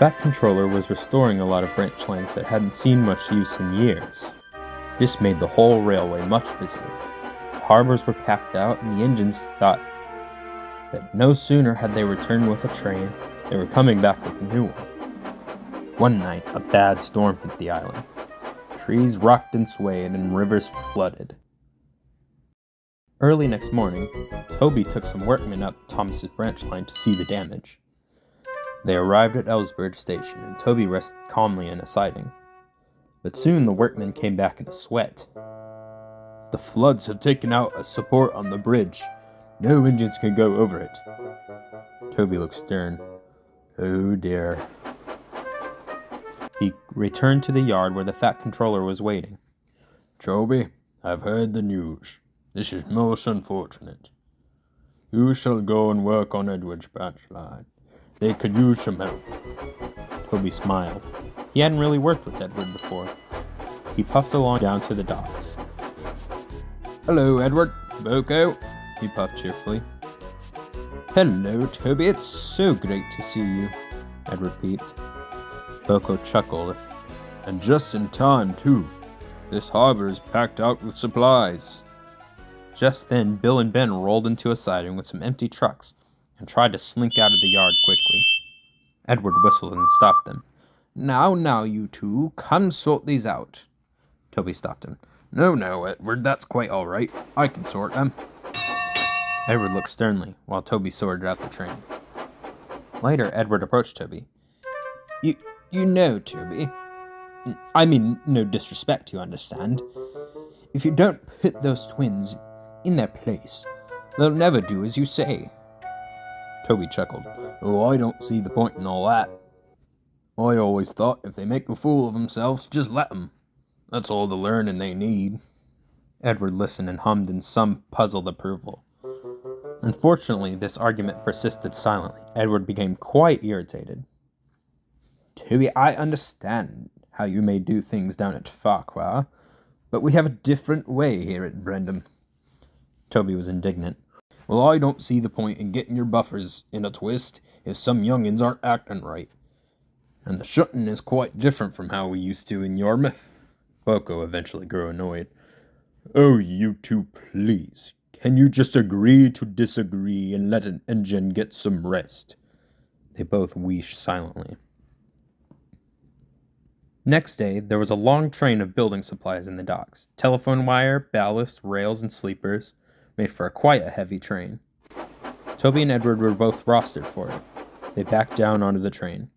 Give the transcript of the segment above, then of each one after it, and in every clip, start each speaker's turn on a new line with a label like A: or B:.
A: Fat Controller was restoring a lot of branch lines that hadn't seen much use in years. This made the whole railway much busier. The harbors were packed out, and the engines thought that no sooner had they returned with a train, they were coming back with a new one. One night, a bad storm hit the island. Trees rocked and swayed, and rivers flooded. Early next morning, Toby took some workmen up Thomas's branch line to see the damage. They arrived at Ellsbridge Station, and Toby rested calmly in a siding. But soon the workmen came back in a sweat. "The floods have taken out a support on the bridge. No engines can go over it." Toby looked stern. "Oh dear." He returned to the yard where the Fat Controller was waiting. "Toby, I've heard the news. This is most unfortunate. You shall go and work on Edward's branch line. They could use some help." Toby smiled. He hadn't really worked with Edward before. He puffed along down to the docks. "Hello, Edward. Boko," he puffed cheerfully. "Hello, Toby. It's so great to see you," Edward peeped. Boko chuckled. "And just in time, too. This harbor is packed out with supplies." Just then, Bill and Ben rolled into a siding with some empty trucks and tried to slink out of the yard quickly. Edward whistled and stopped them. Now, you two, come sort these out." Toby stopped him. No, Edward, that's quite all right. I can sort them." Edward looked sternly, while Toby sorted out the train. Later, Edward approached Toby. You know, Toby, I mean no disrespect, you understand. If you don't put those twins in their place, they'll never do as you say." Toby chuckled. "Oh, I don't see the point in all that. I always thought if they make a fool of themselves, just let them. That's all the learning they need." Edward listened and hummed in some puzzled approval. Unfortunately, this argument persisted silently. Edward became quite irritated. "Toby, I understand how you may do things down at Farquhar, but we have a different way here at Brendam." Toby was indignant. "Well, I don't see the point in getting your buffers in a twist if some young'uns aren't acting right. And the shooting is quite different from how we used to in Yarmouth." Boko eventually grew annoyed. "Oh, you two, please. Can you just agree to disagree and let an engine get some rest?" They both wheezed silently. Next day, there was a long train of building supplies in the docks. Telephone wire, ballast, rails, and sleepers made for quite a heavy train. Toby and Edward were both rostered for it. They backed down onto the train.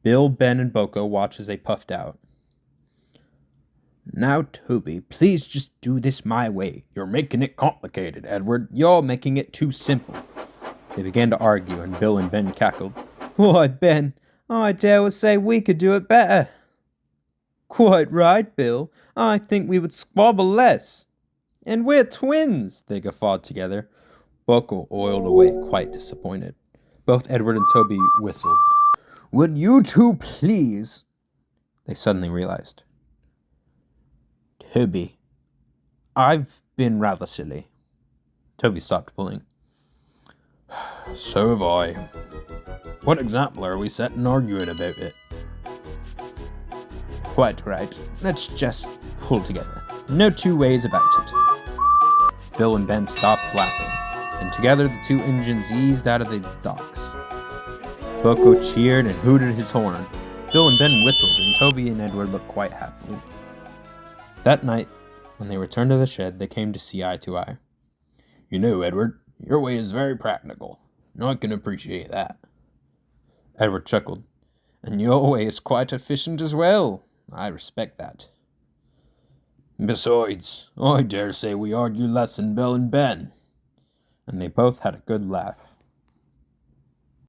A: Bill, Ben, and Boko watched as they puffed out. "Now, Toby, please just do this my way. You're making it complicated, Edward. You're making it too simple." They began to argue, and Bill and Ben cackled. "Why, Ben, I dare say we could do it better." "Quite right, Bill. I think we would squabble less. And we're twins," they guffawed together. Boko oiled away, quite disappointed. Both Edward and Toby whistled. "Would you two please?" They suddenly realized. "Toby, I've been rather silly." Toby stopped pulling. "So have I. What example are we setting arguing about it?" "Quite right. Let's just pull together. No two ways about it." Bill and Ben stopped laughing, and together the two engines eased out of the docks. Boko cheered and hooted his horn. Bill and Ben whistled, and Toby and Edward looked quite happy. That night, when they returned to the shed, they came to see eye to eye. "You know, Edward, your way is very practical, and I can appreciate that." Edward chuckled. "And your way is quite efficient as well. I respect that. Besides, I dare say we argue less than Bill and Ben." And they both had a good laugh.